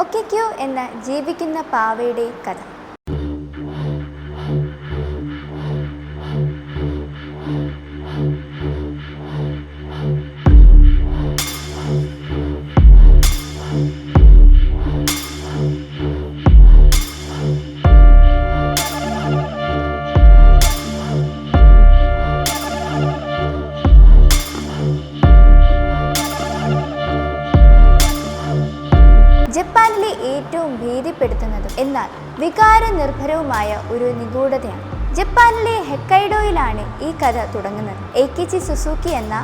ഒക്കെക്യോ എന്ന ജീവിക്കുന്ന പാവയുടെ കഥ. ജപ്പാനിലെ ഏറ്റവും ഭീതിപ്പെടുത്തുന്നതും എന്നാൽ വികാരനിർഭരവുമായ ഒരു നിഗൂഢതയാണ്. ജപ്പാനിലെ ഹൊക്കൈഡോയിലാണ് ഈ കഥ തുടങ്ങുന്നത്. എയ്കിച്ചി സുസുക്കി എന്ന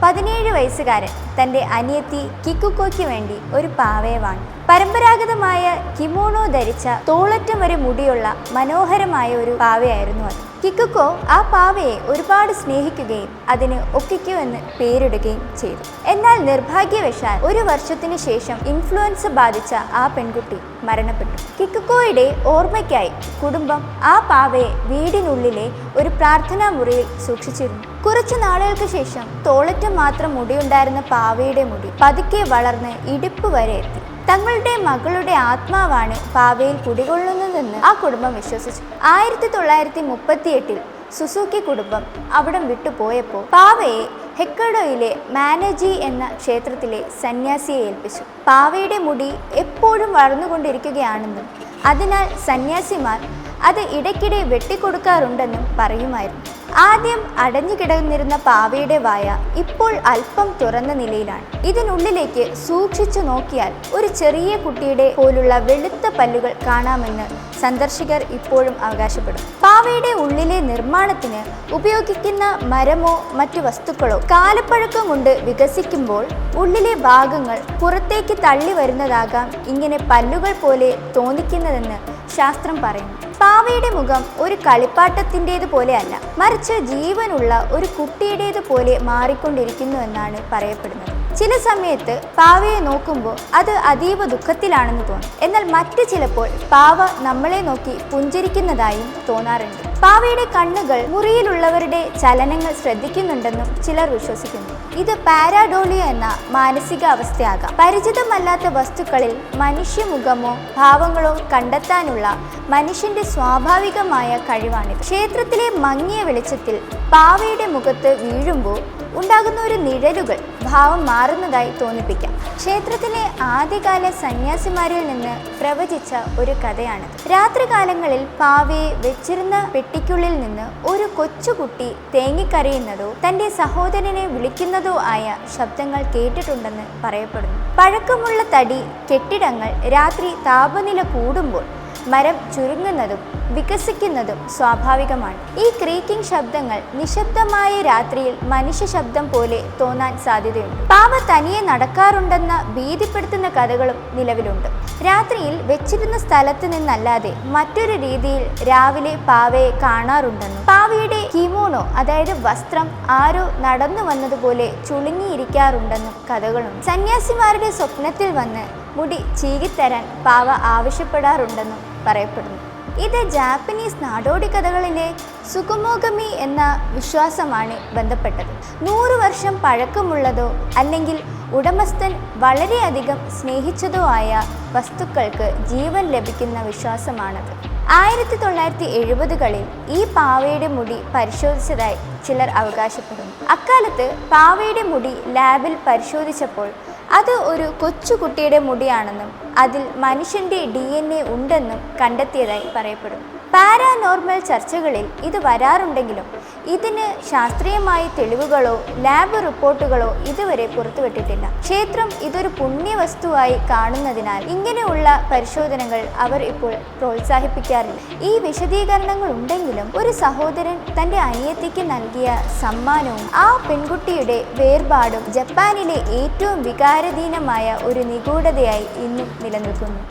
17 വയസ്സുകാരൻ തൻ്റെ അനിയത്തി കിക്കുക്കോയ്ക്ക് വേണ്ടി ഒരു പാവയെ വാങ്ങി. പരമ്പരാഗതമായ കിമോണോ ധരിച്ച തോളറ്റം വരെ മുടിയുള്ള മനോഹരമായ ഒരു പാവയായിരുന്നു അത്. കിക്കുക്കോ ആ പാവയെ ഒരുപാട് സ്നേഹിക്കുകയും അതിന് ഒക്കെക്യോ എന്ന് പേരിടുകയും ചെയ്തു. എന്നാൽ നിർഭാഗ്യവശാൽ 1 വർഷത്തിനു ശേഷം ഇൻഫ്ലുവൻസ ബാധിച്ച ആ പെൺകുട്ടി മരണപ്പെട്ടു. കിക്കുക്കോയുടെ ഓർമ്മയ്ക്കായി കുടുംബം ആ പാവയെ വീടിനുള്ളിലെ ഒരു പ്രാർത്ഥനാ മുറിയിൽ സൂക്ഷിച്ചിരുന്നു. കുറച്ചു നാളുകൾക്ക് ശേഷം തോളറ്റം മാത്രം മുടിയുണ്ടായിരുന്ന പാവയുടെ മുടി പതുക്കെ വളർന്ന് ഇടുപ്പ് വരെ എത്തി. തങ്ങളുടെ മകളുടെ ആത്മാവാണ് പാവയിൽ കുടികൊള്ളുന്നതെന്ന് ആ കുടുംബം വിശ്വസിച്ചു. 1938 സുസുക്കി കുടുംബം അവിടം വിട്ടുപോയപ്പോൾ പാവയെ ഹൊക്കൈഡോയിലെ മാനജി എന്ന ക്ഷേത്രത്തിലെ സന്യാസിയെ ഏൽപ്പിച്ചു. പാവയുടെ മുടി എപ്പോഴും വളർന്നുകൊണ്ടിരിക്കുകയാണെന്നും അതിനാൽ സന്യാസിമാർ അത് ഇടയ്ക്കിടെ വെട്ടിക്കൊടുക്കാറുണ്ടെന്നും പറയുമായിരുന്നു. ആദ്യം അടഞ്ഞു കിടന്നിരുന്ന പാവയുടെ വായ ഇപ്പോൾ അല്പം തുറന്ന നിലയിലാണ്. ഇതിനുള്ളിലേക്ക് സൂക്ഷിച്ചു നോക്കിയാൽ ഒരു ചെറിയ കുട്ടിയുടെ പോലുള്ള വെളുത്ത പല്ലുകൾ കാണാമെന്ന് സന്ദർശകർ ഇപ്പോഴും അവകാശപ്പെടും. പാവയുടെ ഉള്ളിലെ നിർമ്മാണത്തിന് ഉപയോഗിക്കുന്ന മരമോ മറ്റു വസ്തുക്കളോ കാലപ്പഴക്കം കൊണ്ട് വികസിക്കുമ്പോൾ ഉള്ളിലെ ഭാഗങ്ങൾ പുറത്തേക്ക് തള്ളി വരുന്നതാകാം ഇങ്ങനെ പല്ലുകൾ പോലെ തോന്നിക്കുന്നതെന്ന് ശാസ്ത്രം പറയുന്നു. പാവയുടെ മുഖം ഒരു കളിപ്പാട്ടത്തിൻ്റേത് പോലെയല്ല, മറിച്ച് ജീവനുള്ള ഒരു കുട്ടിയുടേത് പോലെ മാറിക്കൊണ്ടിരിക്കുന്നു എന്നാണ് പറയപ്പെടുന്നത്. ചില സമയത്ത് പാവയെ നോക്കുമ്പോൾ അത് അതീവ ദുഃഖത്തിലാണെന്ന് തോന്നും. എന്നാൽ മറ്റു ചിലപ്പോൾ പാവ നമ്മളെ നോക്കി പുഞ്ചിരിക്കുന്നതായും തോന്നാറുണ്ട്. പാവയുടെ കണ്ണുകൾ മുറിയിലുള്ളവരുടെ ചലനങ്ങൾ ശ്രദ്ധിക്കുന്നുണ്ടെന്നും ചിലർ വിശ്വസിക്കുന്നു. ഇത് പാരാഡോളിയ എന്ന മാനസികാവസ്ഥയാകാം. പരിചിതമല്ലാത്ത വസ്തുക്കളിൽ മനുഷ്യമുഖമോ ഭാവങ്ങളോ കണ്ടെത്താനുള്ള മനുഷ്യന്റെ സ്വാഭാവികമായ കഴിവാണിത്. ക്ഷേത്രത്തിലെ മങ്ങിയ വെളിച്ചത്തിൽ പാവയുടെ മുഖത്ത് വീഴുമ്പോൾ ഉണ്ടാകുന്ന ഒരു നിഴലുകൾ ഭാവം മാറുന്നതായി തോന്നിപ്പിക്കാം. ക്ഷേത്രത്തിലെ ആദ്യകാല സന്യാസിമാരിൽ നിന്ന് പ്രവചിച്ച ഒരു കഥയാണിത്. രാത്രികാലങ്ങളിൽ പാവയെ വെച്ചിരുന്ന പെട്ടിക്കുള്ളിൽ നിന്ന് ഒരു കൊച്ചുകുട്ടി തേങ്ങിക്കരയുന്നതോ തൻ്റെ സഹോദരനെ വിളിക്കുന്നതോ ആയ ശബ്ദങ്ങൾ കേട്ടിട്ടുണ്ടെന്ന് പറയപ്പെടുന്നു. പഴക്കമുള്ള തടി കെട്ടിടങ്ങൾ രാത്രി താപനില കൂടുമ്പോൾ മരം ചുരുങ്ങുന്നതും വികസിക്കുന്നതും സ്വാഭാവികമാണ്. ഈ ക്രീക്കിംഗ് ശബ്ദങ്ങൾ നിശബ്ദമായ രാത്രിയിൽ മനുഷ്യ ശബ്ദം പോലെ തോന്നാൻ സാധ്യതയുണ്ട്. പാവ തനിയെ നടക്കാറുണ്ടെന്ന ഭീതിപ്പെടുത്തുന്ന കഥകളും നിലവിലുണ്ട്. രാത്രിയിൽ വെച്ചിരുന്ന സ്ഥലത്ത് നിന്നല്ലാതെ മറ്റൊരു രീതിയിൽ രാവിലെ പാവയെ കാണാറുണ്ടെന്നും പാവയുടെ കിമോണോ അതായത് വസ്ത്രം ആരോ നടന്നു വന്നതുപോലെ ചുളുങ്ങിയിരിക്കാറുണ്ടെന്നും കഥകളുണ്ട്. സന്യാസിമാരുടെ സ്വപ്നത്തിൽ വന്ന് മുടി ചീകിത്തരാൻ പാവ ആവശ്യപ്പെടാറുണ്ടെന്നും പറയപ്പെടുന്നു. ഇത് ജാപ്പനീസ് നാടോടി കഥകളിലെ സുഗമോഗമി എന്ന വിശ്വാസമാണ് ബന്ധപ്പെട്ടത്. 100 വർഷം പഴക്കമുള്ളതോ അല്ലെങ്കിൽ ഉടമസ്ഥൻ വളരെയധികം സ്നേഹിച്ചതോ ആയ വസ്തുക്കൾക്ക് ജീവൻ ലഭിക്കുന്ന വിശ്വാസമാണത്. 1970കളിൽ ഈ പാവയുടെ മുടി പരിശോധിച്ചതായി ചിലർ അവകാശപ്പെടുന്നു. അക്കാലത്ത് പാവയുടെ മുടി ലാബിൽ പരിശോധിച്ചപ്പോൾ അത് ഒരു കൊച്ചുകുട്ടിയുടെ മുടിയാണെന്നും അതിൽ മനുഷ്യൻ്റെ DNA ഉണ്ടെന്നും കണ്ടെത്തിയതായി പറയപ്പെടുന്നു. പാരാനോർമൽ ചർച്ചകളിൽ ഇത് വരാറുണ്ടെങ്കിലും ഇതിന് ശാസ്ത്രീയമായ തെളിവുകളോ ലാബ് റിപ്പോർട്ടുകളോ ഇതുവരെ പുറത്തുവിട്ടിട്ടില്ല. ക്ഷേത്രം ഇതൊരു പുണ്യവസ്തുവായി കാണുന്നതിനാൽ ഇങ്ങനെയുള്ള പരിശോധനകൾ അവർ ഇപ്പോൾ പ്രോത്സാഹിപ്പിക്കാറില്ല. ഈ വിശദീകരണങ്ങൾ ഉണ്ടെങ്കിലും ഒരു സഹോദരൻ തൻ്റെ അനിയത്തിക്ക് നൽകിയ സമ്മാനവും ആ പെൺകുട്ടിയുടെ വേർപാടും ജപ്പാനിലെ ഏറ്റവും വികാരധീനമായ ഒരു നിഗൂഢതയായി ഇന്നും നിലനിൽക്കുന്നു.